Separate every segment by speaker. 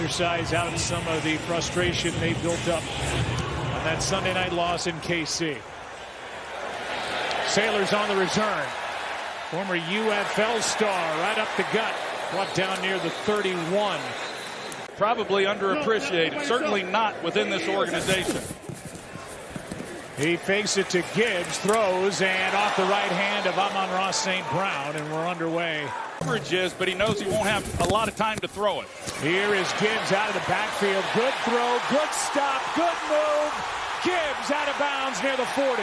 Speaker 1: exercise out some of the frustration they built up on that Sunday night loss in KC. Sailors on the return. Former UFL star right up the gut. Brought down near the 31.
Speaker 2: Probably underappreciated. Certainly not within this organization.
Speaker 1: He fakes it to Gibbs, throws, and off the right hand of Amon-Ra St. Brown, and we're underway.
Speaker 2: Coverage is, but he knows he won't have a lot of time to throw it.
Speaker 1: Here is Gibbs out of the backfield. Good throw, good stop, good move. Gibbs out of bounds near the 40.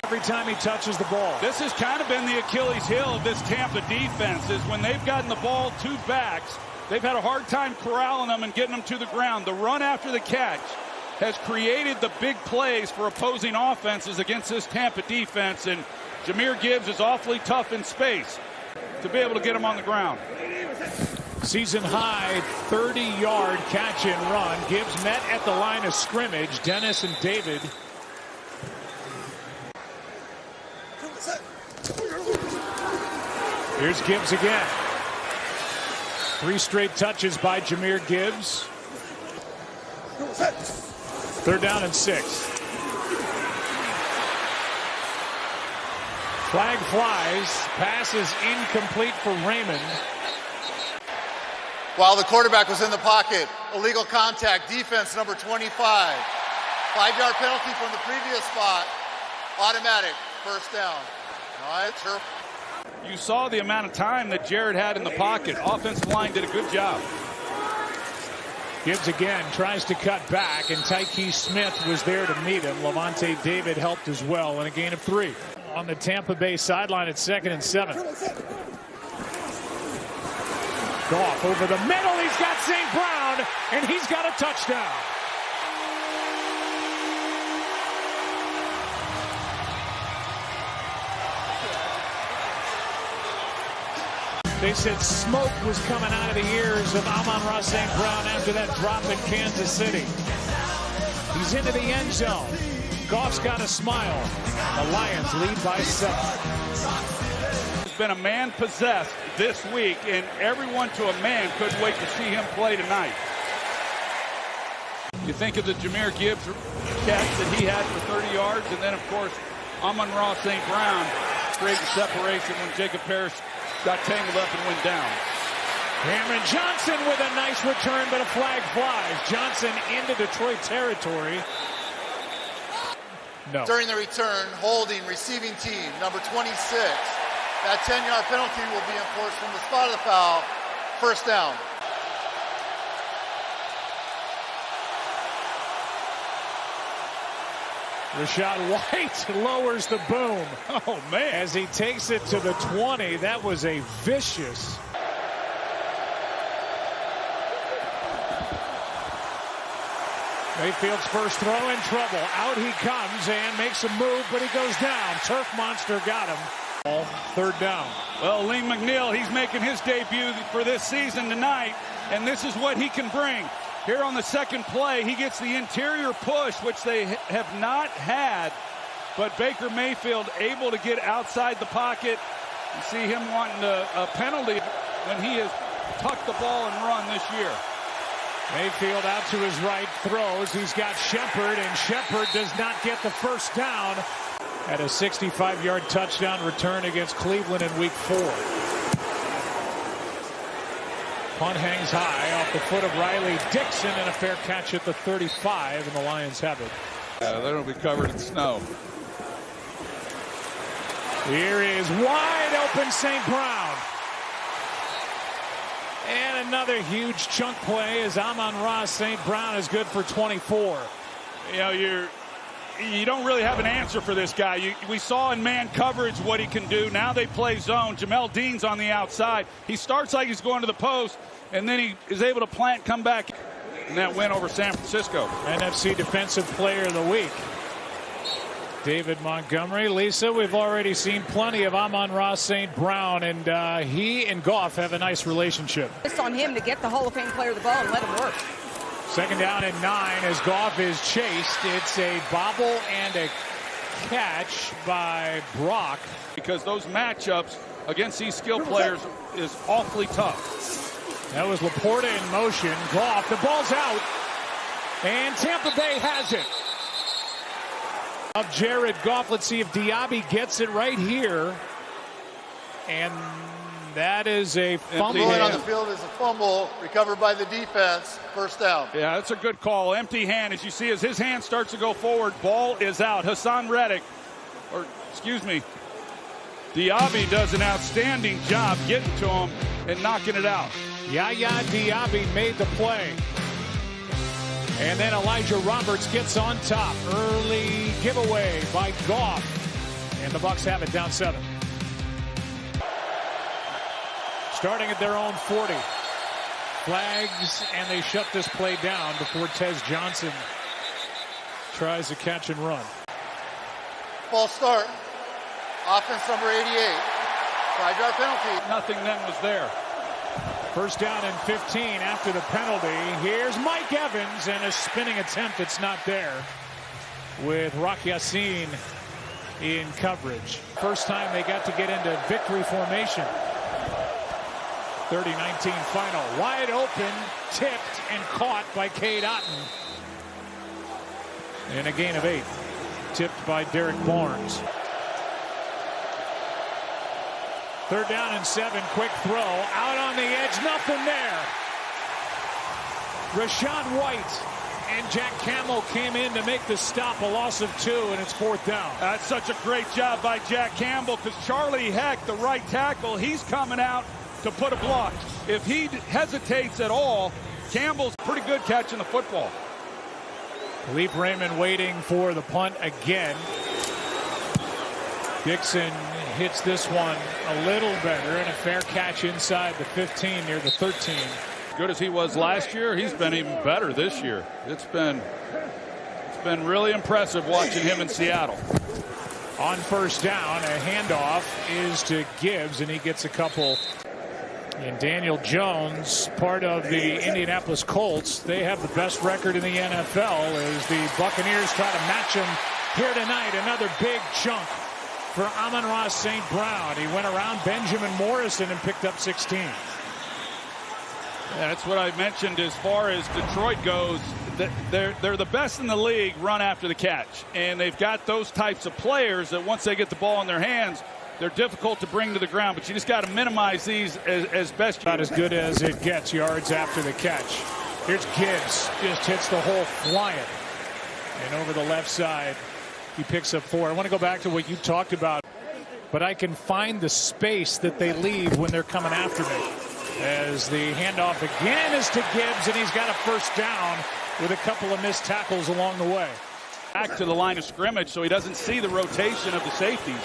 Speaker 1: Every time he touches the ball.
Speaker 2: This has kind of been the Achilles heel of this Tampa defense, is when they've gotten the ball to backs, they've had a hard time corralling them and getting them to the ground. The run after the catch has created the big plays for opposing offenses against this Tampa defense, and Jahmyr Gibbs is awfully tough in space to be able to get him on the ground.
Speaker 1: Season high 30-yard catch and run. Gibbs met at the line of scrimmage. Dennis and David. Here's Gibbs again. 3 straight touches by Jahmyr Gibbs. 3rd down and 6. Flag flies. Pass is incomplete for Raymond.
Speaker 3: While the quarterback was in the pocket, illegal contact, defense number 25. 5-yard penalty from the previous spot. Automatic, 1st down. All right, sure.
Speaker 2: You saw the amount of time that Jared had in the pocket. Offensive line did a good job.
Speaker 1: Gibbs again tries to cut back, and Tyke Smith was there to meet him. Levante David helped as well in a gain of 3. On the Tampa Bay sideline at 2nd and 7. Goff over the middle. He's got St. Brown, and he's got a touchdown. They said smoke was coming out of the ears of Amon-Ra St. Brown after that drop in Kansas City. He's into the end zone. Goff's got a smile. The Lions lead by 7.
Speaker 2: It's been a man possessed this week, and everyone to a man couldn't wait to see him play tonight. You think of the Jahmyr Gibbs catch that he had for 30 yards, and then, of course, Amon-Ra St. Brown created separation when Jacob Parrish got tangled up and went down.
Speaker 1: Cameron Johnson with a nice return, but a flag flies. Johnson into Detroit territory. No.
Speaker 3: During the return, holding receiving team number 26. That 10-yard penalty will be enforced from the spot of the foul. 1st down.
Speaker 1: Rashad White lowers the boom.
Speaker 2: Oh, man.
Speaker 1: As he takes it to the 20. That was a vicious. Mayfield's first throw in trouble. Out he comes and makes a move, but he goes down. Turf Monster got him. 3rd down.
Speaker 2: Well, Lee McNeil, he's making his debut for this season tonight, and this is what he can bring. Here on the 2nd play, he gets the interior push, which they have not had, but Baker Mayfield able to get outside the pocket. You see him wanting a penalty when he has tucked the ball and run this year.
Speaker 1: Mayfield out to his right, throws. He's got Shepard, and Shepard does not get the 1st down. At a 65-yard touchdown return against Cleveland in Week 4. Punt hangs high off the foot of Riley Dixon, and a fair catch at the 35, and the Lions have it.
Speaker 2: That'll be covered in snow.
Speaker 1: Here is wide open St. Brown. And another huge chunk play as Amon-Ra St. Brown is good for 24.
Speaker 2: You know, you don't really have an answer for this guy. We saw in man coverage what he can do. Now they play zone. Jamel Dean's on the outside. He starts like he's going to the post, and then he is able to plant, come back, and that win over San Francisco.
Speaker 1: NFC Defensive Player of the Week. David Montgomery. Lisa, we've already seen plenty of Amon-Ra St. Brown, and he and Goff have a nice relationship.
Speaker 4: It's on him to get the Hall of Fame player the ball and let him work.
Speaker 1: 2nd down and 9 as Goff is chased. It's a bobble and a catch by Brock.
Speaker 2: Because those matchups against these skill players is awfully tough.
Speaker 1: That was Laporta in motion. Goff, the ball's out. And Tampa Bay has it. Of Jared Goff. Let's see if Diaby gets it right here. And that is a fumble.
Speaker 3: On the field is a fumble recovered by the defense. First down.
Speaker 2: Yeah, that's a good call. Empty hand, as you see, as his hand starts to go forward, ball is out. Hassan Reddick, Diaby does an outstanding job getting to him and knocking it out.
Speaker 1: Yaya Diaby made the play. And then Elijah Roberts gets on top. Early giveaway by Goff. And the Bucs have it down 7. Starting at their own 40. Flags, and they shut this play down before Tez Johnson tries to catch and run.
Speaker 3: False start. Offense number 88. 5-yard penalty.
Speaker 2: Nothing then was there.
Speaker 1: First down and 15 after the penalty. Here's Mike Evans, and a spinning attempt that's not there with Rock Yassin in coverage. First time they got to get into victory formation. 30-19 final. Wide open, tipped, and caught by Cade Otton. And a gain of 8. Tipped by Derek Barnes. Third down and 7. Quick throw. Out on the edge. Nothing there. Rashad White and Jack Campbell came in to make the stop. A loss of 2, and it's 4th down.
Speaker 2: That's such a great job by Jack Campbell, because Charlie Heck, the right tackle, he's coming out to put a block. If he hesitates at all, Campbell's pretty good catching the football.
Speaker 1: Khalif Raymond waiting for the punt again. Dixon hits this one a little better, and a fair catch inside the 15 near the 13.
Speaker 2: Good as he was last year, he's been even better this year. It's been really impressive watching him in Seattle.
Speaker 1: On first down, a handoff is to Gibbs, and he gets a couple. And Daniel Jones, part of the Indianapolis Colts, they have the best record in the NFL as the Buccaneers try to match him here tonight. Another big chunk for Amon-Ra St. Brown. He went around Benjamin Morrison and picked up 16.
Speaker 2: Yeah, that's what I mentioned as far as Detroit goes. They're the best in the league run after the catch. And they've got those types of players that once they get the ball in their hands, they're difficult to bring to the ground, but you just got to minimize these as best you can.
Speaker 1: Not as good as it gets yards after the catch. Here's Gibbs, just hits the hole flying. And over the left side, he picks up 4. I want to go back to what you talked about, but I can find the space that they leave when they're coming after me. As the handoff again is to Gibbs, and he's got a first down with a couple of missed tackles along the way.
Speaker 2: Back to the line of scrimmage so he doesn't see the rotation of the safeties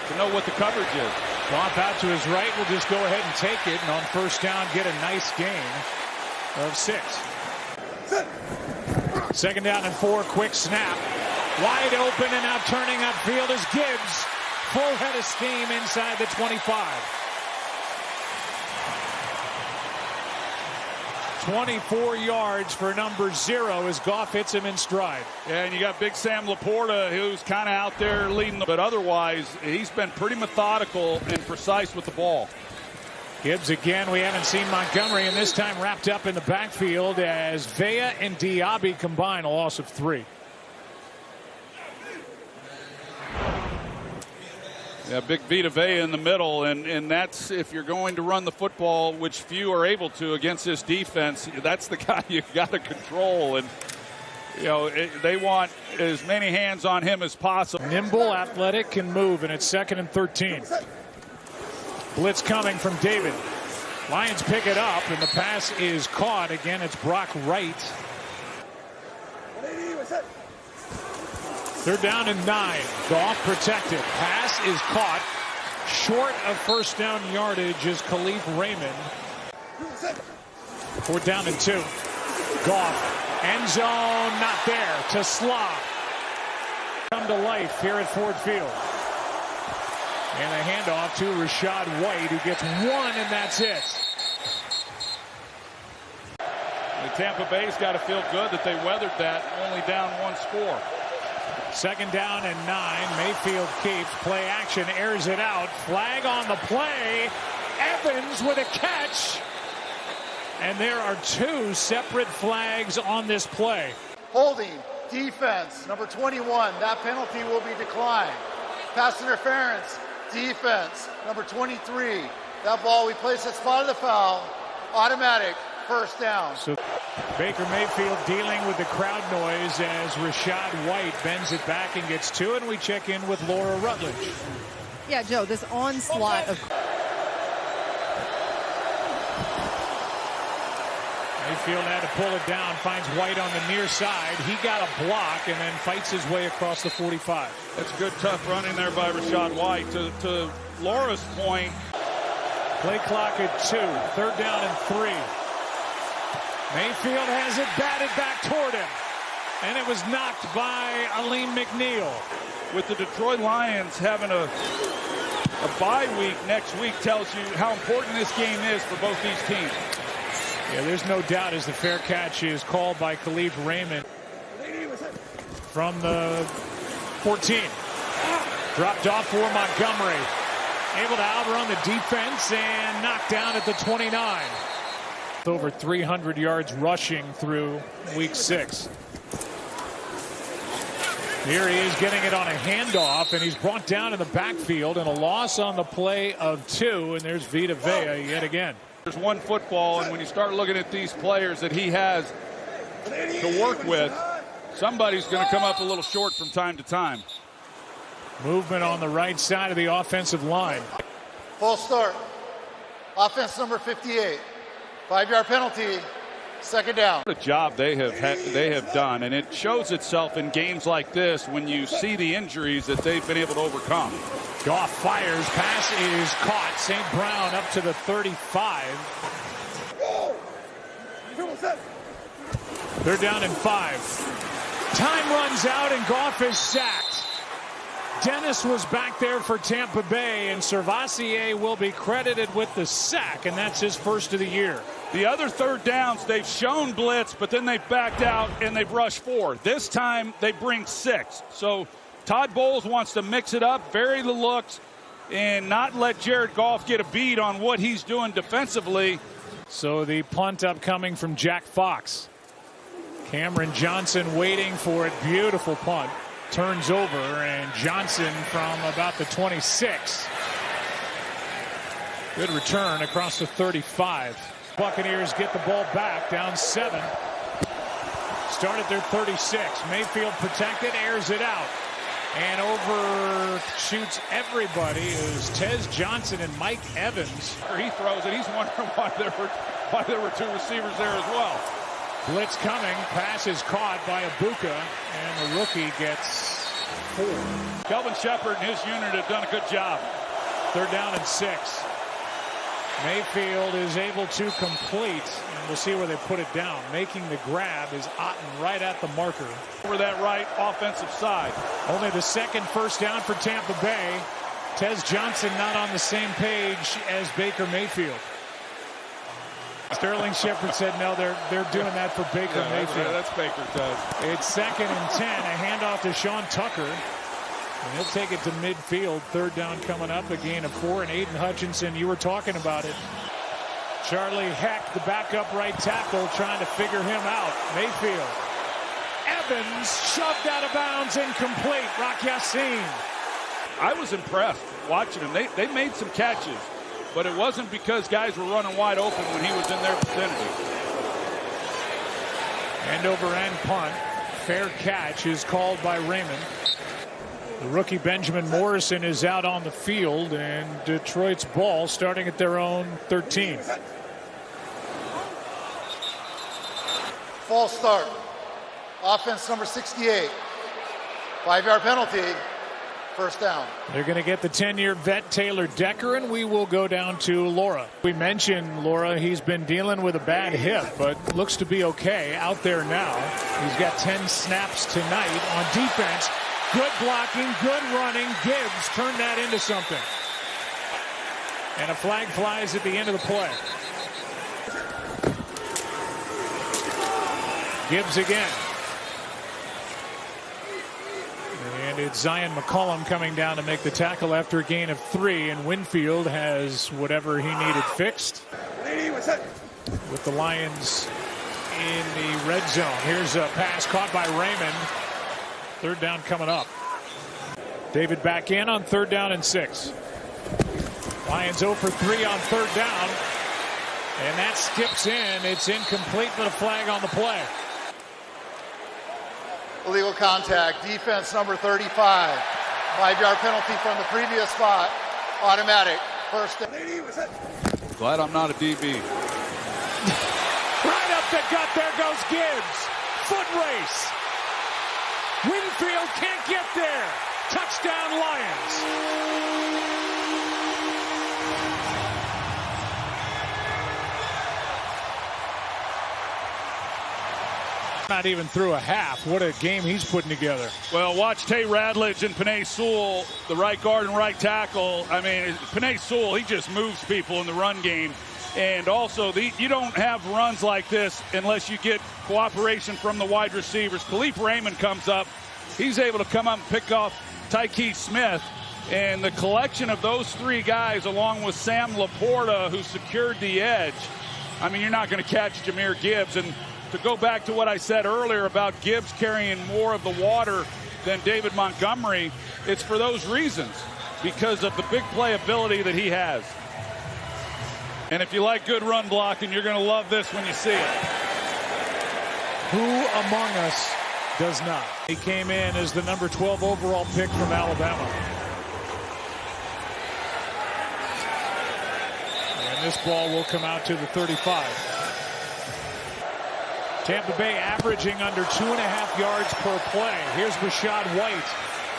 Speaker 2: to know what the coverage is.
Speaker 1: Goff out to his right, will just go ahead and take it, and on first down get a nice gain of 6. Second down and 4, quick snap. Wide open, and now turning upfield is Gibbs. Full head of steam inside the 25. 24 yards for number 0 as Goff hits him in stride.
Speaker 2: Yeah, and you got Big Sam Laporta, who's kind of out there leading, but otherwise he's been pretty methodical and precise with the ball.
Speaker 1: Gibbs again. We haven't seen Montgomery, and this time wrapped up in the backfield as Vea and Diaby combine, a loss of 3.
Speaker 2: Yeah, big Vita Vea in the middle, and that's if you're going to run the football, which few are able to against this defense. That's the guy you got to control, and they want as many hands on him as possible.
Speaker 1: Nimble, athletic, can move, and it's 2nd and 13. Blitz coming from David. Lions pick it up, and the pass is caught. Again, it's Brock Wright. 3rd down and 9. Goff protected. Pass is caught. Short of first down yardage is Khalif Raymond. 4th down and 2. Goff. End zone not there. To Slaa. Come to life here at Ford Field. And a handoff to Rashad White, who gets 1, and that's it.
Speaker 2: The Tampa Bay's got to feel good that they weathered that, only down 1 score.
Speaker 1: 2nd down and 9. Mayfield keeps. Play action. Airs it out. Flag on the play. Evans with a catch. And there are 2 separate flags on this play.
Speaker 3: Holding, defense, number 21. That penalty will be declined. Pass interference, defense, number 23. That ball we place at spot of the foul. Automatic, first down.
Speaker 1: So Baker Mayfield dealing with the crowd noise as Rashad White bends it back and gets 2, and we check in with Laura Rutledge.
Speaker 4: Yeah, Joe, this onslaught of...
Speaker 1: Mayfield had to pull it down, finds White on the near side. He got a block and then fights his way across the 45.
Speaker 2: That's good, tough running there by Rashad White. To Laura's point.
Speaker 1: Play clock at 2, 3rd down and 3. Mayfield has it batted back toward him, and it was knocked by Aleem McNeil.
Speaker 2: With the Detroit Lions having a bye week next week tells you how important this game is for both these teams.
Speaker 1: Yeah, there's no doubt as the fair catch is called by Khalif Raymond from the 14. Dropped off for Montgomery. Able to outrun the defense and knocked down at the 29. Over 300 yards rushing through week 6. Here he is getting it on a handoff, and he's brought down in the backfield, and a loss on the play of 2, and there's Vita Vea yet again.
Speaker 2: There's one football, and when you start looking at these players that he has to work with, somebody's going to come up a little short from time to time.
Speaker 1: Movement on the right side of the offensive line.
Speaker 3: Full start. Offense number 58. 5-yard penalty. 2nd down.
Speaker 2: What a job they have done, and it shows itself in games like this when you see the injuries that they've been able to overcome.
Speaker 1: Goff fires. Pass is caught. St. Brown up to the 35. 3rd down and 5. Time runs out, and Goff is sacked. Dennis was back there for Tampa Bay, and Servassier will be credited with the sack, and that's his first of the year.
Speaker 2: The other 3rd downs, they've shown blitz, but then they've backed out and they've rushed 4. This time they bring 6. So Todd Bowles wants to mix it up, vary the looks, and not let Jared Goff get a beat on what he's doing defensively.
Speaker 1: So the punt upcoming from Jack Fox. Cameron Johnson waiting for it. Beautiful punt. Turns over, and Johnson from about the 26. Good return across the 35. Buccaneers get the ball back, down 7. Start at their 36. Mayfield protected, airs it out. And overshoots everybody is Tez Johnson and Mike Evans.
Speaker 2: He throws it. He's wondering why there were 2 receivers there as well.
Speaker 1: Blitz coming. Pass is caught by Abuka, and the rookie gets 4.
Speaker 2: Kelvin Shepard and his unit have done a good job.
Speaker 1: 3rd down and 6. Mayfield is able to complete, and we'll see where they put it down. Making the grab is Otten right at the marker.
Speaker 2: Over that right offensive side.
Speaker 1: Only the 2nd first down for Tampa Bay. Tez Johnson not on the same page as Baker Mayfield. Sterling Shepard said no, they're doing that for Baker Mayfield.
Speaker 2: That's Baker does.
Speaker 1: It's 2nd and 10. A handoff to Sean Tucker. And he'll take it to midfield. 3rd down coming up. A gain of 4. And Aiden Hutchinson, you were talking about it. Charlie Heck, the backup right tackle, trying to figure him out. Mayfield. Evans shoved out of bounds, incomplete. Rock Yassin.
Speaker 2: I was impressed watching him. They made some catches, but it wasn't because guys were running wide open when he was in their vicinity.
Speaker 1: End over end punt. Fair catch is called by Raymond. The rookie Benjamin Morrison is out on the field, and Detroit's ball starting at their own 13.
Speaker 3: False start. Offense number 68. 5-yard penalty. 1st down.
Speaker 1: They're going to get the 10-year vet Taylor Decker, and we will go down to Laura. We mentioned Laura. He's been dealing with a bad hip, but looks to be okay out there now. He's got 10 snaps tonight on defense. Good blocking, good running. Gibbs turned that into something. And a flag flies at the end of the play. Gibbs again. And it's Zion McCollum coming down to make the tackle after a gain of 3. And Winfield has whatever he needed fixed. with the Lions in the red zone. Here's a pass caught by Raymond. Third down coming up. David back in on 3rd down and 6. Lions 0 for 3 on 3rd down. And that skips in. It's incomplete, but a flag on the play.
Speaker 3: Illegal contact. Defense number 35. 5-yard penalty from the previous spot. Automatic. First down.
Speaker 2: Glad I'm not a DB.
Speaker 1: Right up the gut. There goes Gibbs. Foot race. Winfield can't get there. Touchdown Lions. Not even through a half. What a game he's putting together.
Speaker 2: Well, watch Tay Radledge and Penei Sewell, the right guard and right tackle. I mean, Penei Sewell, he just moves people in the run game. And also, you don't have runs like this unless you get cooperation from the wide receivers. Khalif Raymond comes up. He's able to come up and pick off Tyke Smith. And the collection of those 3 guys, along with Sam Laporta, who secured the edge, I mean, you're not going to catch Jahmyr Gibbs. And to go back to what I said earlier about Gibbs carrying more of the water than David Montgomery, it's for those reasons, because of the big playability that he has. And if you like good run blocking, you're going to love this when you see it.
Speaker 1: Who among us does not? He came in as the number 12 overall pick from Alabama. And this ball will come out to the 35. Tampa Bay averaging under 2.5 yards per play. Here's Rachaad White.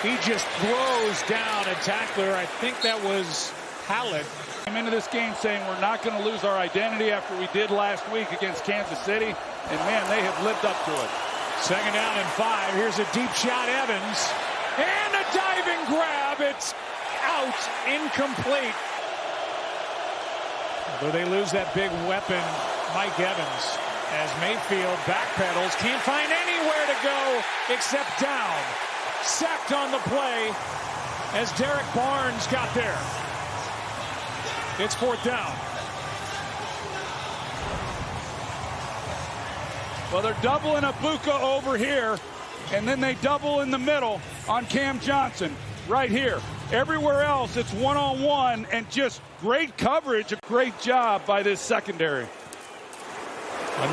Speaker 1: He just throws down a tackler. I think that was Hallett.
Speaker 2: Came into this game saying we're not going to lose our identity after we did last week against Kansas City. And, man, they have lived up to it.
Speaker 1: 2nd down and 5. Here's a deep shot, Evans. And a diving grab. It's out. Incomplete. Although they lose that big weapon, Mike Evans, as Mayfield backpedals, can't find anywhere to go except down. Sacked on the play as Derek Barnes got there. It's 4th down.
Speaker 2: Well, they're doubling Abuka over here, and then they double in the middle on Cam Johnson right here. Everywhere else, it's one-on-one and just great coverage. A great job by this secondary.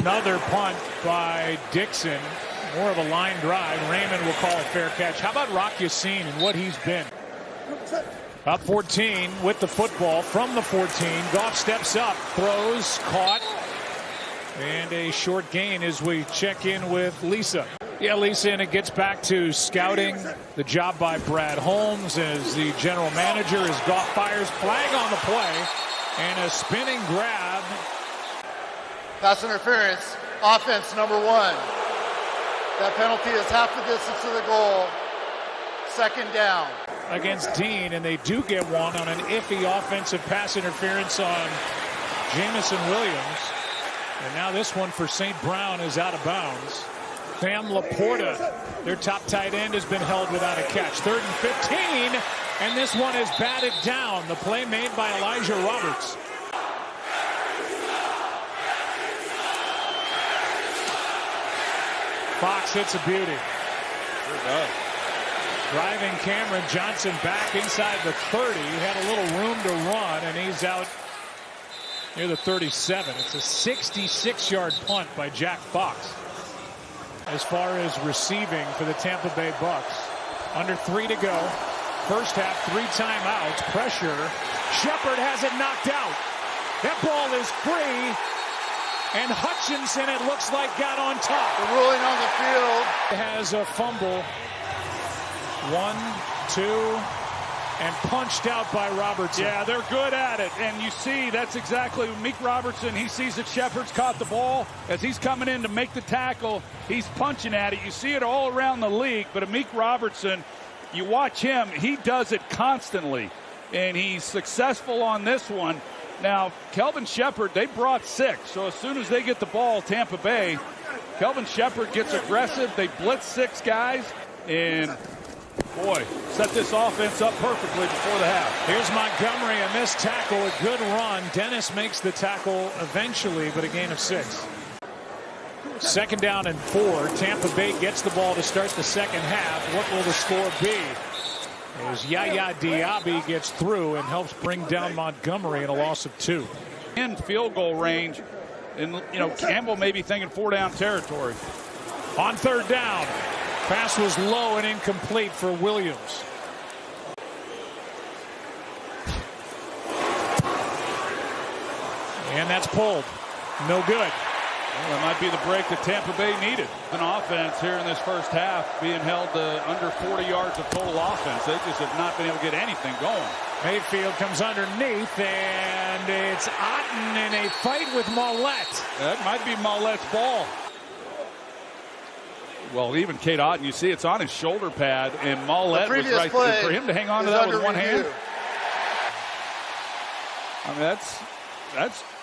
Speaker 1: Another punt by Dixon. More of a line drive. Raymond will call it fair catch. How about Rock Yassin and what he's been? Up 14 with the football from the 14. Goff steps up, throws, caught. And a short gain as we check in with Lisa. Yeah, Lisa, and it gets back to scouting. The job by Brad Holmes as the general manager as Goff fires. Flag on the play. And a spinning grab.
Speaker 3: Pass interference, offense number 1. That penalty is half the distance to the goal. 2nd down.
Speaker 1: Against Dean, and they do get one on an iffy offensive pass interference on Jamison Williams. And now this one for St. Brown is out of bounds. Sam Laporta, their top tight end, has been held without a catch. 3rd and 15, and this one is batted down. The play made by Elijah Roberts. Fox hits a beauty. Driving Cameron Johnson back inside the 30. He had a little room to run, and he's out near the 37. It's a 66-yard punt by Jack Fox. As far as receiving for the Tampa Bay Bucks. Under 3 to go. First half, 3 timeouts. Pressure. Shepard has it knocked out. That ball is free. And Hutchinson, it looks like, got on top.
Speaker 3: The ruling on the field.
Speaker 1: Has a fumble. 1, 2, and punched out by Robertson.
Speaker 2: Yeah, they're good at it. And you see, that's exactly Meek Robertson. He sees that Shepard's caught the ball. As he's coming in to make the tackle, he's punching at it. You see it all around the league. But Meek Robertson, you watch him, he does it constantly. And he's successful on this one. Now, Kelvin Shepard, they brought 6. So as soon as they get the ball, Tampa Bay, Kelvin Shepard gets aggressive. They blitz 6 guys. And Boy, set this offense up perfectly before the half.
Speaker 1: Here's Montgomery, a missed tackle, a good run. Dennis makes the tackle eventually, but a gain of 6. 2nd down and 4. Tampa Bay gets the ball to start the second half. What will the score be? As Yaya Diaby gets through and helps bring down Montgomery in a loss of 2.
Speaker 2: In field goal range, and Campbell may be thinking 4-down territory.
Speaker 1: On 3rd down, pass was low and incomplete for Williams. And that's pulled. No good.
Speaker 2: Well, that might be the break that Tampa Bay needed. An offense here in this first half being held to under 40 yards of total offense. They just have not been able to get anything going.
Speaker 1: Mayfield comes underneath, and it's Otten in a fight with Mollett.
Speaker 2: That might be Mollett's ball. Well, even Cade Otten, you see it's on his shoulder pad, and Mollett was right there for him to hang on to that with one hand. I mean,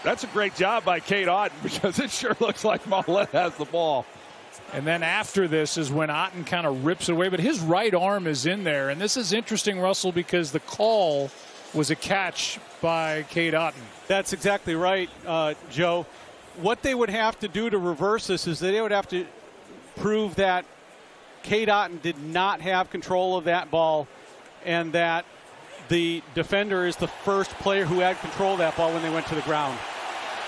Speaker 2: that's a great job by Cade Otten, because it sure looks like Mollett has the ball.
Speaker 1: And then after this is when Otten kind of rips away, but his right arm is in there. And this is interesting, Russell, because the call was a catch by Cade Otten.
Speaker 5: That's exactly right, Joe. What they would have to do to reverse this is they would have to prove that Cade Otten did not have control of that ball, and that the defender is the first player who had control of that ball when they went to the ground.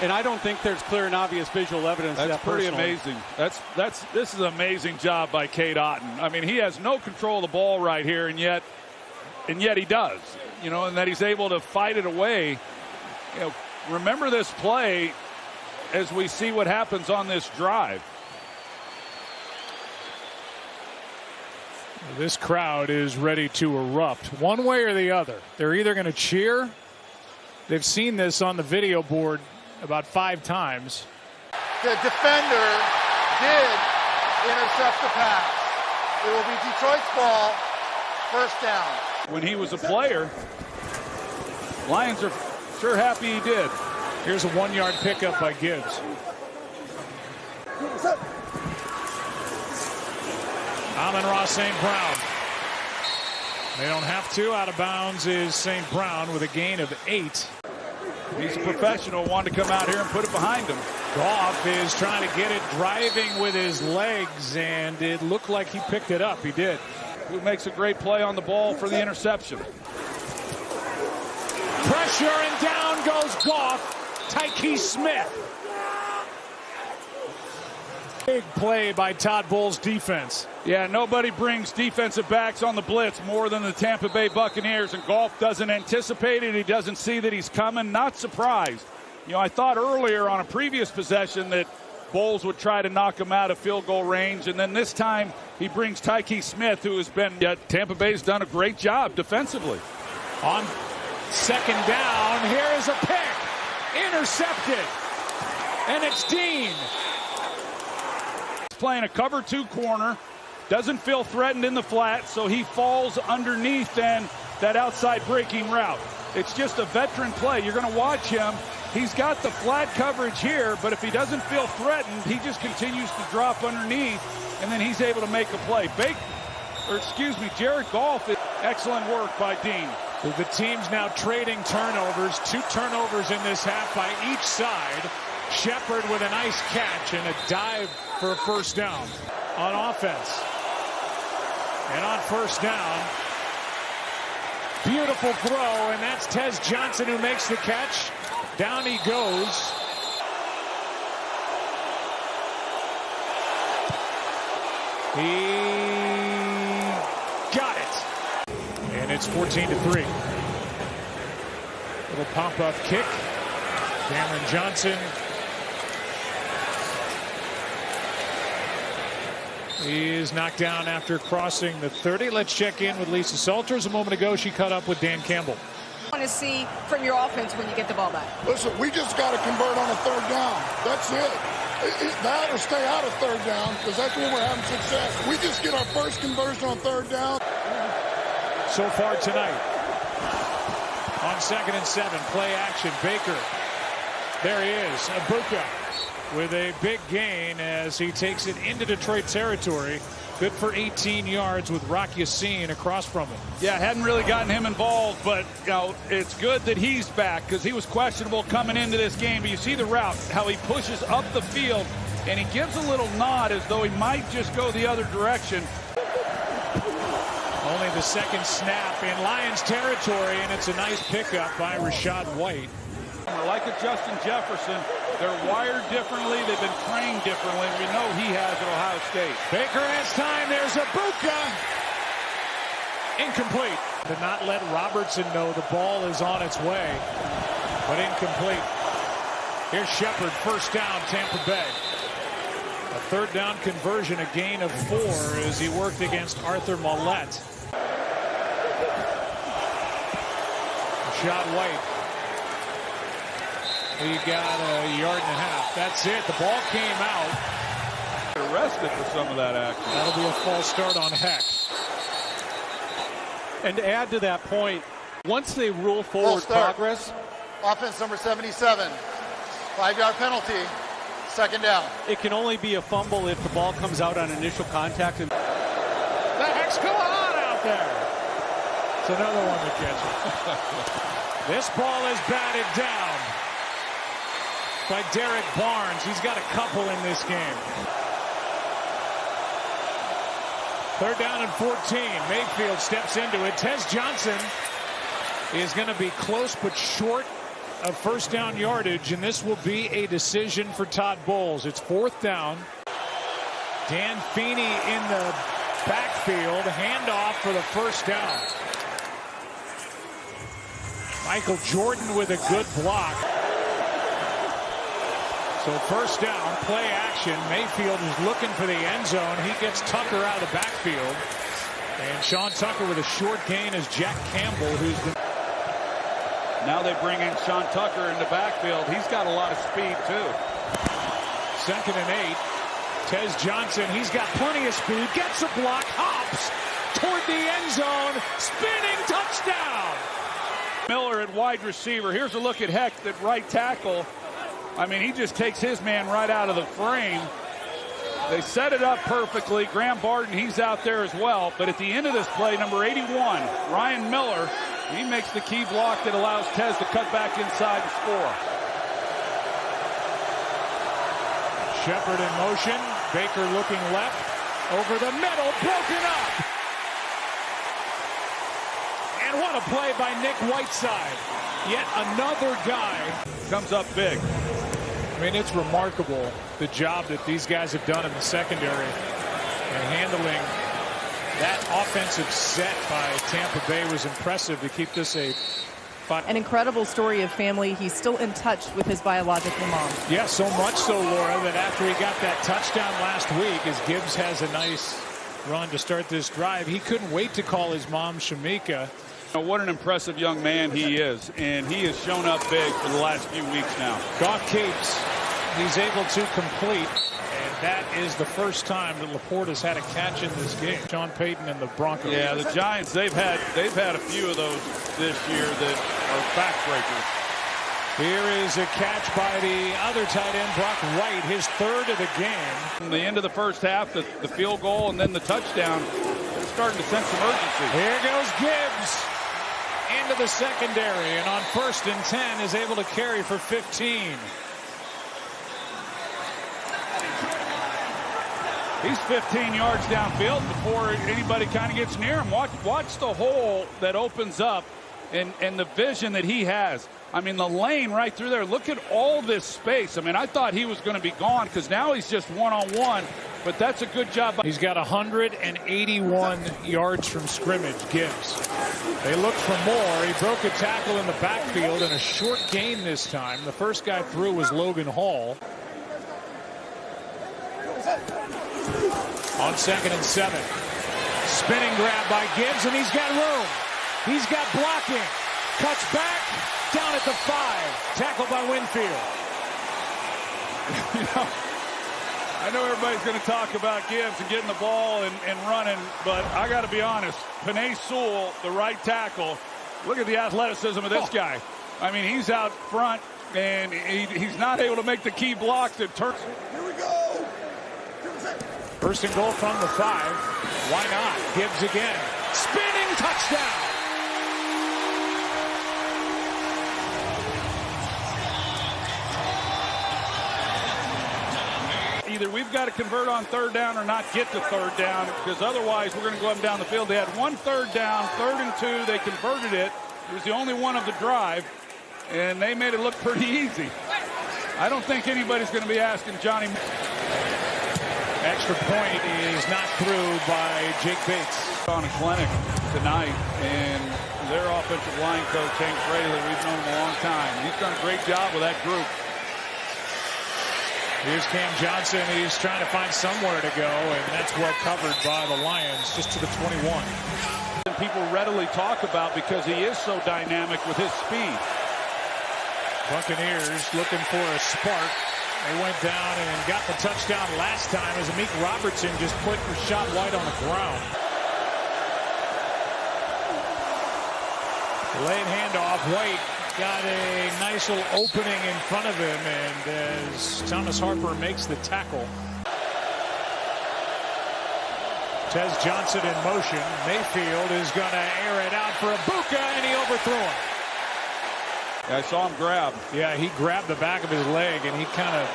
Speaker 5: And I don't think there's clear and obvious visual evidence of that.
Speaker 2: That's pretty amazing. This is an amazing job by Cade Otten. I mean, he has no control of the ball right here, and yet he does. And that he's able to fight it away. Remember this play as we see what happens on this drive.
Speaker 1: This crowd is ready to erupt one way or the other. They're either going to cheer. They've seen this on the video board about 5 times.
Speaker 3: The defender did intercept the pass. It will be Detroit's ball, 1st down.
Speaker 2: When he was a player, Lions are sure happy he did.
Speaker 1: Here's a 1-yard pickup by Gibbs. Amon-Ra St. Brown. They don't have to. Out of bounds is St. Brown with a gain of 8.
Speaker 2: He's a professional, wanted to come out here and put it behind him.
Speaker 1: Goff is trying to get it driving with his legs, and it looked like he picked it up. He did.
Speaker 2: Who makes a great play on the ball for the interception.
Speaker 1: Pressure, and down goes Goff. Tyke Smith. Big play by Todd Bowles' defense.
Speaker 2: Yeah, nobody brings defensive backs on the blitz more than the Tampa Bay Buccaneers, and Goff doesn't anticipate it. He doesn't see that he's coming. Not surprised. I thought earlier on a previous possession that Bowles would try to knock him out of field goal range, and then this time he brings Tyke Smith, who has been Tampa Bay's done a great job defensively.
Speaker 1: On 2nd down, here is a pick. Intercepted. And it's Dean.
Speaker 2: Playing a cover 2 corner, doesn't feel threatened in the flat, so he falls underneath then that outside breaking route. It's just a veteran play. You're going to watch him. He's got the flat coverage here, but if he doesn't feel threatened, he just continues to drop underneath, and then he's able to make a play. Jared Goff, excellent work by Dean.
Speaker 1: The team's now trading turnovers. 2 turnovers in this half by each side. Shepard with a nice catch and a dive for a 1st down on offense. And on 1st down, beautiful throw, and that's Tez Johnson who makes the catch. Down he goes. He got it. And it's 14-3. Little pop-up kick. Cameron Johnson. He is knocked down after crossing the 30. Let's check in with Lisa Salters. A moment ago, she caught up with Dan Campbell.
Speaker 4: What do you want to see from your offense when you get the ball back?
Speaker 6: Listen, we just got to convert on a 3rd down. That's it. That or stay out of 3rd down, because that's when we're having success. We just get our first conversion on 3rd down.
Speaker 1: So far tonight, on 2nd and 7, play action. Baker. There he is. Abuka with a big gain as he takes it into Detroit territory. Good for 18 yards with Rock Yassin across from him.
Speaker 2: Yeah, hadn't really gotten him involved, but you know, it's good that he's back because he was questionable coming into this game. But you see the route, how he pushes up the field, and he gives a little nod as though he might just go the other direction.
Speaker 1: Only the second snap in Lions territory, and it's a nice pickup by Rachaad White.
Speaker 2: Like a Justin Jefferson, they're wired differently. They've been trained differently. We know he has at Ohio State.
Speaker 1: Baker has time. There's a Buka. Incomplete. Did not let Robertson know the ball is on its way, but incomplete. Here's Shepard, first down, Tampa Bay. A third down conversion, a gain of 4 as he worked against Arthur Mollett. Rachaad White. He got a yard and a half. That's it. The ball came out.
Speaker 2: Arrested for some of that action.
Speaker 1: That'll be a false start on Heck.
Speaker 5: And to add to that point, once they rule forward progress.
Speaker 3: Offense number 77. 5-yard penalty. Second down.
Speaker 5: It can only be a fumble if the ball comes out on initial contact. And
Speaker 1: the heck's going on out there. It's another one to catch. This ball is batted down by Derek Barnes. He's got a couple in this game. Third down and 14. Mayfield steps into it. Tez Johnson is going to be close but short of first down yardage, and this will be a decision for Todd Bowles. It's fourth down. Dan Feeney in the backfield. Handoff for the first down. Michael Jordan with a good block. So first down, play action. Mayfield is looking for the end zone. He gets Tucker out of the backfield. And Sean Tucker with a short gain as Jack Campbell, who's been...
Speaker 2: Now they bring in Sean Tucker in the backfield. He's got a lot of speed, too.
Speaker 1: Second and 8. Tez Johnson, he's got plenty of speed. Gets a block, hops toward the end zone. Spinning touchdown.
Speaker 2: Miller at wide receiver. Here's a look at Heck at right tackle. I mean, he just takes his man right out of the frame. They set it up perfectly. Graham Barton, he's out there as well. But at the end of this play, number 81, Ryan Miller, he makes the key block that allows Tez to cut back inside to score.
Speaker 1: Shepard in motion. Baker looking left. Over the middle. Broken up. And what a play by Nick Whiteside. Yet another guy
Speaker 2: comes up big.
Speaker 1: I mean, it's remarkable the job that these guys have done in the secondary and handling that offensive set by Tampa Bay was impressive to keep this a fun.
Speaker 7: An incredible story of family. He's still in touch with his biological mom.
Speaker 1: Yeah, so much so, Laura, that after he got that touchdown last week, as Gibbs has a nice run to start this drive, he couldn't wait to call his mom Shamika.
Speaker 2: What an impressive young man he is, and he has shown up big for the last few weeks now.
Speaker 1: Goff keeps. He's able to complete, and that is the first time that Laporte has had a catch in this game. Sean Payton and the Broncos.
Speaker 2: Yeah, the Giants, they've had a few of those this year that are backbreakers.
Speaker 1: Here is a catch by the other tight end, Brock Wright, his third of the game.
Speaker 2: In the end of the first half, the field goal and then the touchdown, they're starting to sense some urgency.
Speaker 1: Here goes Gibbs into the secondary, and on 1st and 10 is able to carry for 15.
Speaker 2: He's 15 yards downfield before anybody kind of gets near him. Watch the hole that opens up and the vision that he has. I mean, the lane right through there. Look at all this space. I mean, I thought he was going to be gone because now he's just one-on-one, but that's a good job.
Speaker 1: He's got 181 yards from scrimmage, Gibbs. They look for more. He broke a tackle in the backfield and a short gain this time. The first guy through was Logan Hall. On 2nd and 7. Spinning grab by Gibbs, and he's got room. He's got blocking. Cuts back, down at the 5. Tackled by Winfield.
Speaker 2: You know, I know everybody's going to talk about Gibbs and getting the ball and running, but I got to be honest. Penei Sewell, the right tackle, look at the athleticism of this guy. I mean, he's out front and he's not able to make the key blocks. It turns.
Speaker 6: Here we go.
Speaker 1: First and goal from the 5. Why not? Gibbs again. Spinning touchdown.
Speaker 2: Either we've got to convert on third down or not get to third down, because otherwise we're going to go up and down the field. They had 1 third down, 3rd and 2. They converted it. It was the only one of the drive, and they made it look pretty easy. I don't think anybody's going to be asking Johnny.
Speaker 1: Extra point is not through by Jake Bates.
Speaker 2: On a clinic tonight, and their offensive line coach, Hank Fraley, we've known him a long time. He's done a great job with that group.
Speaker 1: Here's Cam Johnson. He's trying to find somewhere to go, and that's well covered by the Lions, just to the 21.
Speaker 2: And people readily talk about because he is so dynamic with his speed.
Speaker 1: Buccaneers looking for a spark. They went down and got the touchdown last time as Amik Robertson just put Rashad White on the ground. Delayed handoff. White got a nice little opening in front of him, and as Thomas Harper makes the tackle. Tez Johnson in motion. Mayfield is going to air it out for Ibuka, and he overthrew him.
Speaker 2: I saw him grab.
Speaker 1: Yeah, he grabbed the back of his leg, and he kind of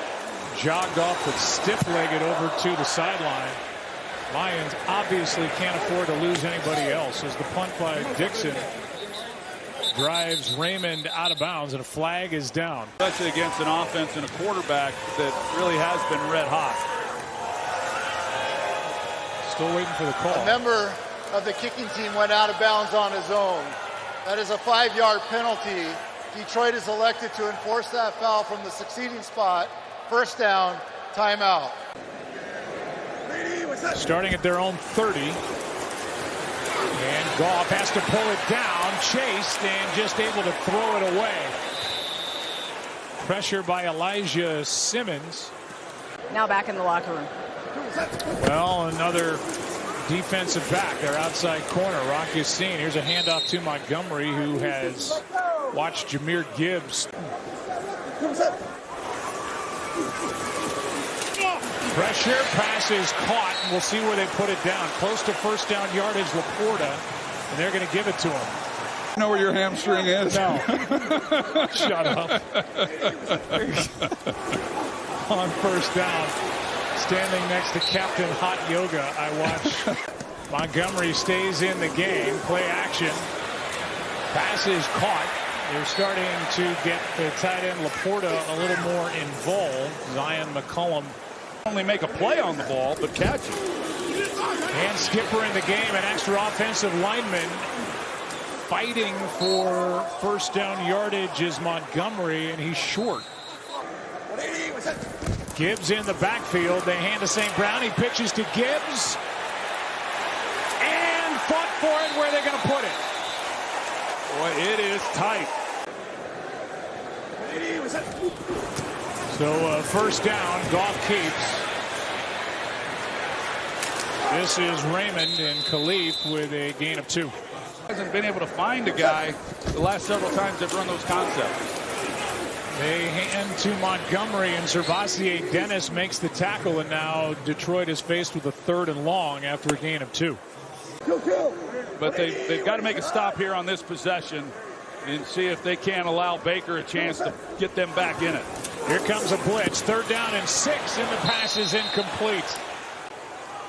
Speaker 1: jogged off with stiff-legged over to the sideline. Lions obviously can't afford to lose anybody else as the punt by Dixon drives Raymond out of bounds, and a flag is down.
Speaker 2: Especially against an offense and a quarterback that really has been red hot.
Speaker 1: Still waiting for the call.
Speaker 3: A member of the kicking team went out of bounds on his own. That is a 5-yard penalty. Detroit is elected to enforce that foul from the succeeding spot. First down, timeout.
Speaker 1: Starting at their own 30. And Goff has to pull it down, chased, and just able to throw it away. Pressure by Elijah Simmons.
Speaker 4: Now back in the locker room.
Speaker 1: Well, another defensive back, their outside corner, Rock Yassin. Here's a handoff to Montgomery, who has watched Jahmyr Gibbs. Pressure, pass is caught, and we'll see where they put it down. Close to first down yardage, Laporta, and they're going to give it to him.
Speaker 2: You know where your hamstring is?
Speaker 1: No. Shut up. On first down, standing next to Captain Hot Yoga, I watch. Montgomery stays in the game. Play action. Pass is caught. They're starting to get the tight end Laporta a little more involved. Zion McCollum
Speaker 2: Only make a play on the ball, but catch it.
Speaker 1: and skipper in the game, an extra offensive lineman fighting for first down yardage is Montgomery, and he's short. Gibbs in the backfield. They hand to St. Brown. He pitches to Gibbs and fought for it. Where are they going to put it?
Speaker 2: Boy, it is tight.
Speaker 1: So first down, Goff keeps. This is Raymond and Khalif with a gain of 2.
Speaker 2: Hasn't been able to find a guy the last several times they've run those concepts.
Speaker 1: They hand to Montgomery, and Servassier Dennis makes the tackle, and now Detroit is faced with a 3rd and long after a gain of 2.
Speaker 2: But they've got to make a stop here on this possession and see if they can't allow Baker a chance to get them back in it.
Speaker 1: Here comes a blitz. 3rd down and 6, and the pass is incomplete.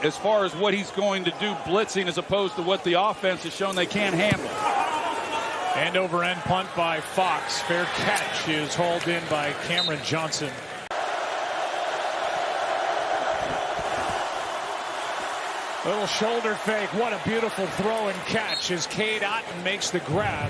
Speaker 2: As far as what he's going to do blitzing as opposed to what the offense has shown they can't handle.
Speaker 1: End over end punt by Fox. Fair catch is hauled in by Cameron Johnson. Little shoulder fake. What a beautiful throw and catch as Cade Otton makes the grab.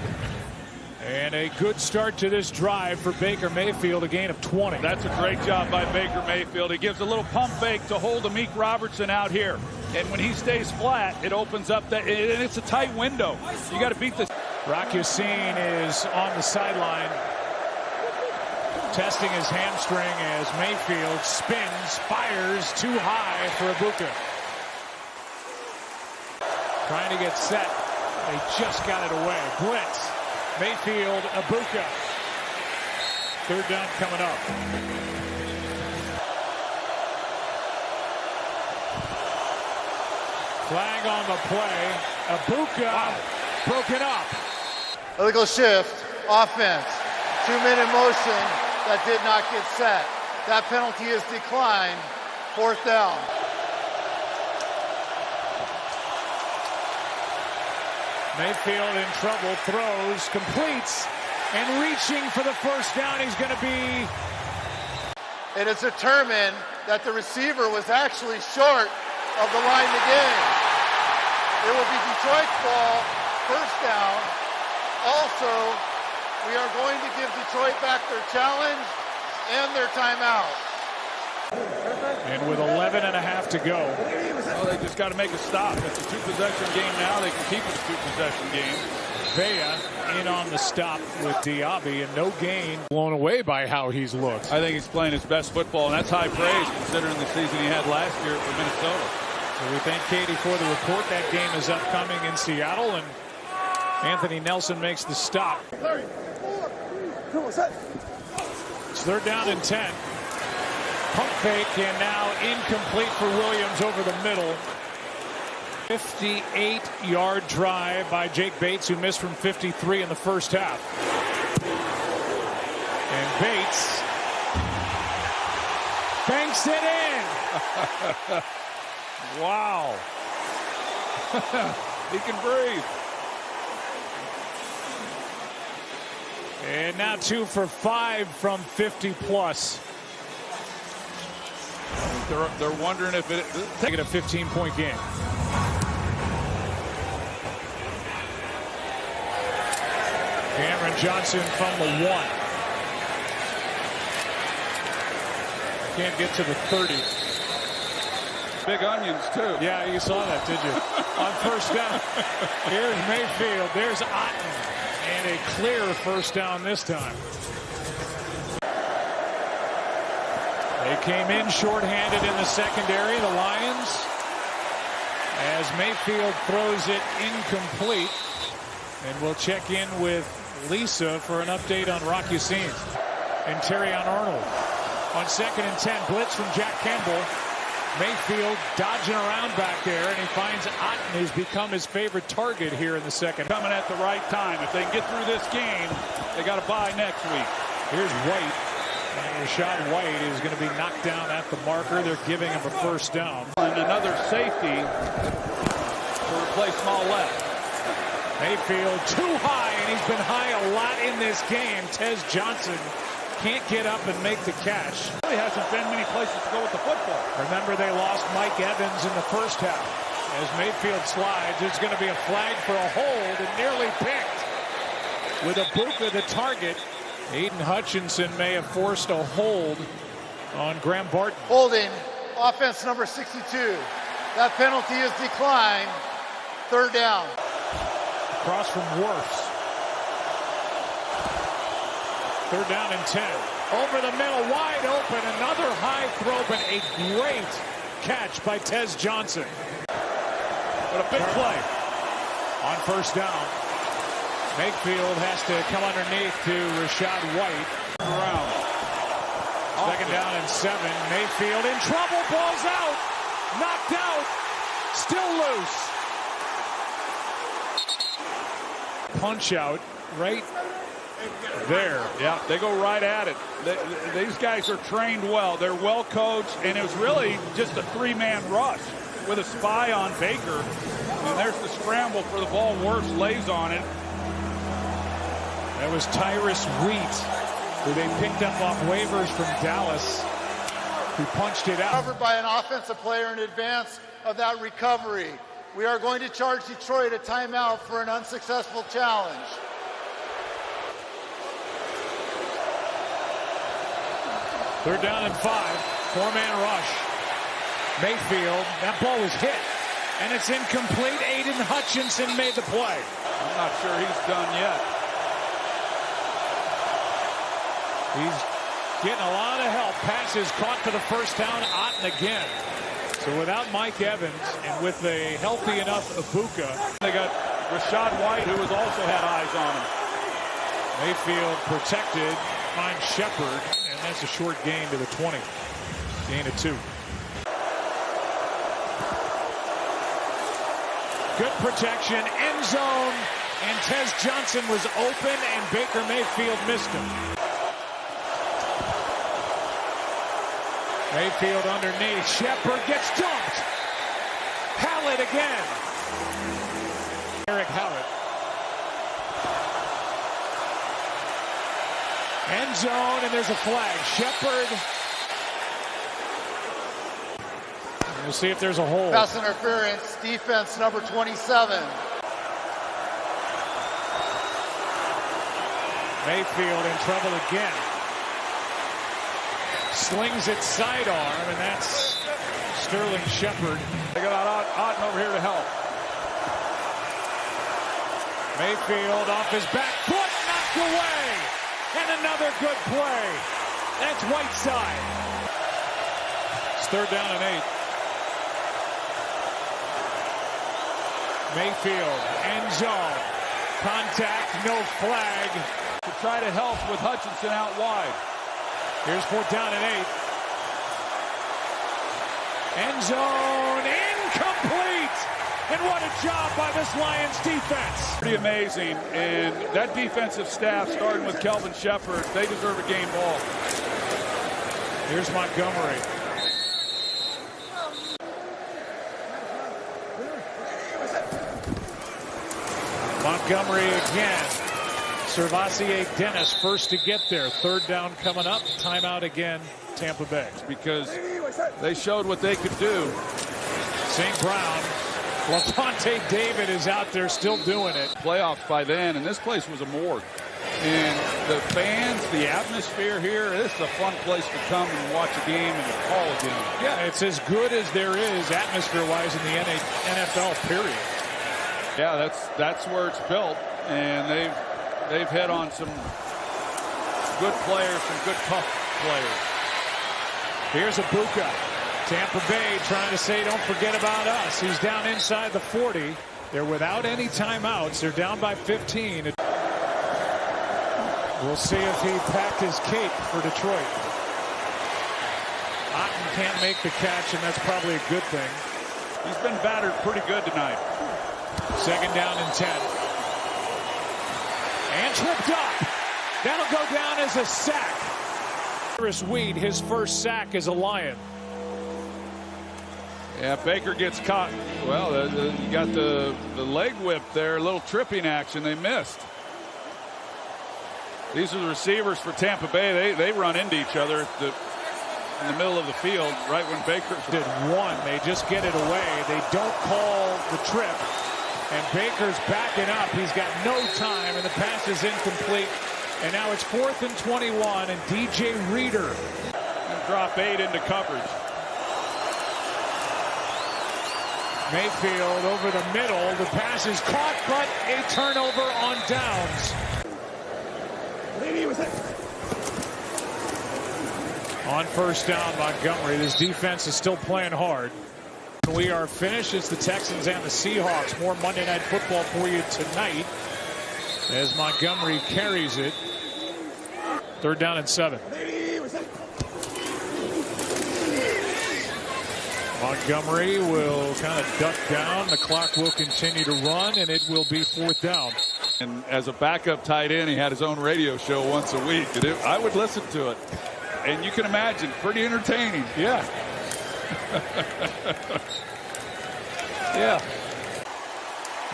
Speaker 1: And a good start to this drive for Baker Mayfield, a gain of 20.
Speaker 2: That's a great job by Baker Mayfield. He gives a little pump fake to hold Amik Robertson out here. And when he stays flat, it opens up that, and it's a tight window. You got to beat this.
Speaker 1: Rock Yassin is on the sideline, testing his hamstring as Mayfield spins, fires too high for Ibuka. Trying to get set. They just got it away. Blitz. Mayfield, Ibuka. Third down coming up. Flag on the play. Ibuka broken up.
Speaker 3: Illegal shift, offense, 2-minute motion that did not get set. That penalty is declined. Fourth down.
Speaker 1: Mayfield in trouble, throws, completes, and reaching for the first down. He's going to be...
Speaker 3: It is determined that the receiver was actually short of the line to gain. It will be Detroit's ball, first down. Also, we are going to give Detroit back their challenge and their timeout.
Speaker 1: And with 11 and a half to go.
Speaker 2: Well, they just got to make a stop. It's a two-possession game now. They can keep it a two-possession game.
Speaker 1: Vea in on the stop with Diaby, and no gain. Blown away by how he's looked.
Speaker 2: I think he's playing his best football, and that's high praise considering the season he had last year for Minnesota.
Speaker 1: So we thank Katie for the report. That game is upcoming in Seattle, and Anthony Nelson makes the stop. It's third down and 10. Pump fake, and now incomplete for Williams over the middle. 58-yard drive by Jake Bates, who missed from 53 in the first half. And Bates banks it in.
Speaker 2: Wow. He can breathe.
Speaker 1: And now 2 for 5 from 50 plus.
Speaker 2: They're wondering if it...
Speaker 1: Taking a 15-point game. Cameron Johnson from the 1. Can't get to the 30.
Speaker 2: Big onions, too.
Speaker 1: Yeah, you saw that, did you? On first down. Here's Mayfield. There's Otten. And a clear first down this time. They came in shorthanded in the secondary, the Lions, as Mayfield throws it incomplete. And we'll check in with Lisa for an update on Rock Ya-Sin. And Terrion Arnold on 2nd and 10. Blitz from Jack Campbell. Mayfield dodging around back there, and he finds Otten, who's become his favorite target here in the second.
Speaker 2: Coming at the right time. If they can get through this game, they got to bye next week.
Speaker 1: Here's White. And Rashad White is going to be knocked down at the marker. They're giving him a first down.
Speaker 2: And another safety to replace Smollett.
Speaker 1: Mayfield too high, and he's been high a lot in this game. Tez Johnson can't get up and make the catch.
Speaker 2: Really hasn't been many places to go with the football.
Speaker 1: Remember, they lost Mike Evans in the first half. As Mayfield slides, there's going to be a flag for a hold, and nearly picked. With Ibuka the target, Aiden Hutchinson may have forced a hold on Graham Barton.
Speaker 3: Holding, offense number 62. That penalty is declined. Third down.
Speaker 1: Across from Wirfs. Third down and 10. Over the middle, wide open. Another high throw, but a great catch by Tez Johnson. What a big play. On first down, Mayfield has to come underneath to Rashad White.
Speaker 2: Around.
Speaker 1: Second down and 7. Mayfield in trouble. Ball's out. Knocked out. Still loose. Punch out right there.
Speaker 2: Yeah, they go right at it. These guys are trained well. They're well coached, and it was really just a 3-man rush with a spy on Baker. And there's the scramble for the ball. Wirfs lays on it.
Speaker 1: That was Tyrus Wheat, who they picked up off waivers from Dallas, who punched it out.
Speaker 3: Covered by an offensive player in advance of that recovery. We are going to charge Detroit a timeout for an unsuccessful challenge.
Speaker 1: Third down and 5. 4-man rush. Mayfield, that ball was hit, and it's incomplete. Aiden Hutchinson made the play.
Speaker 2: I'm not sure he's done yet.
Speaker 1: He's getting a lot of help. Passes caught for the first down. Otten again. So without Mike Evans and with a healthy enough Ibuka,
Speaker 2: they got Rashad White, who has also had eyes on him.
Speaker 1: Mayfield protected finds Shepard, and that's a short gain to the 20. Gain of 2. Good protection, end zone, and Tez Johnson was open, and Baker Mayfield missed him. Mayfield underneath, Shepard gets dumped. Hallett again. Eric Hallett. End zone, and there's a flag. Shepard. We'll see if there's a hold.
Speaker 3: Pass interference, defense number 27.
Speaker 1: Mayfield in trouble again. Slings it sidearm, and that's Sterling Shepard.
Speaker 2: They got Otten over here to help.
Speaker 1: Mayfield off his back foot, knocked away. And another good play. That's Whiteside. It's 3rd down and 8. Mayfield, end zone. Contact, no flag.
Speaker 2: To try to help with Hutchinson out wide.
Speaker 1: Here's 4th down and 8. End zone, incomplete. And what a job by this Lions defense.
Speaker 2: Pretty amazing. And that defensive staff, starting with Kelvin Shepard, they deserve a game ball.
Speaker 1: Here's Montgomery. Montgomery again. Servassier Dennis first to get there. 3rd down coming up. Timeout again, Tampa Bay.
Speaker 2: Because they showed what they could do.
Speaker 1: St. Brown. Lavonte David is out there still doing it.
Speaker 2: Playoffs by then, and this place was a morgue. And the fans, the atmosphere here, this is a fun place to come and watch a game and call a game.
Speaker 1: Yeah, it's as good as there is atmosphere-wise in the NFL, period.
Speaker 2: Yeah, that's where it's built, and they've hit on some good players, some good tough players.
Speaker 1: Here's Ibuka. Tampa Bay trying to say, don't forget about us. He's down inside the 40. They're without any timeouts. They're down by 15. We'll see if he packed his cape for Detroit. Otten can't make the catch, and that's probably a good thing.
Speaker 2: He's been battered pretty good tonight.
Speaker 1: 2nd down and 10. And tripped up. That'll go down as a sack. Chris Weed, his first sack as a Lion.
Speaker 2: Yeah, Baker gets caught. Well, you got the leg whip there, a little tripping action. They missed. These are the receivers for Tampa Bay. They run into each other in the middle of the field right when Baker
Speaker 1: did one. They just get it away. They don't call the trip. And Baker's backing up. He's got no time, and the pass is incomplete. And now it's 4th and 21, and DJ Reader.
Speaker 2: And drop 8 into coverage.
Speaker 1: Mayfield over the middle. The pass is caught, but a turnover on downs. On 1st down, Montgomery. This defense is still playing hard. We are finished. It's the Texans and the Seahawks. More Monday Night Football for you tonight as Montgomery carries it. 3rd down and 7. Montgomery will kind of duck down. The clock will continue to run, and it will be 4th down.
Speaker 2: And as a backup tight end, he had his own radio show once a week. I would listen to it. And you can imagine, pretty entertaining.
Speaker 1: Yeah. Yeah.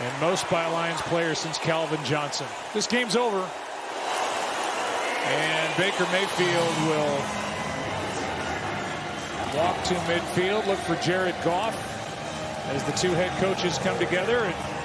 Speaker 1: And most by Lions players since Calvin Johnson. This game's over. And Baker Mayfield will walk to midfield, look for Jared Goff as the two head coaches come together. And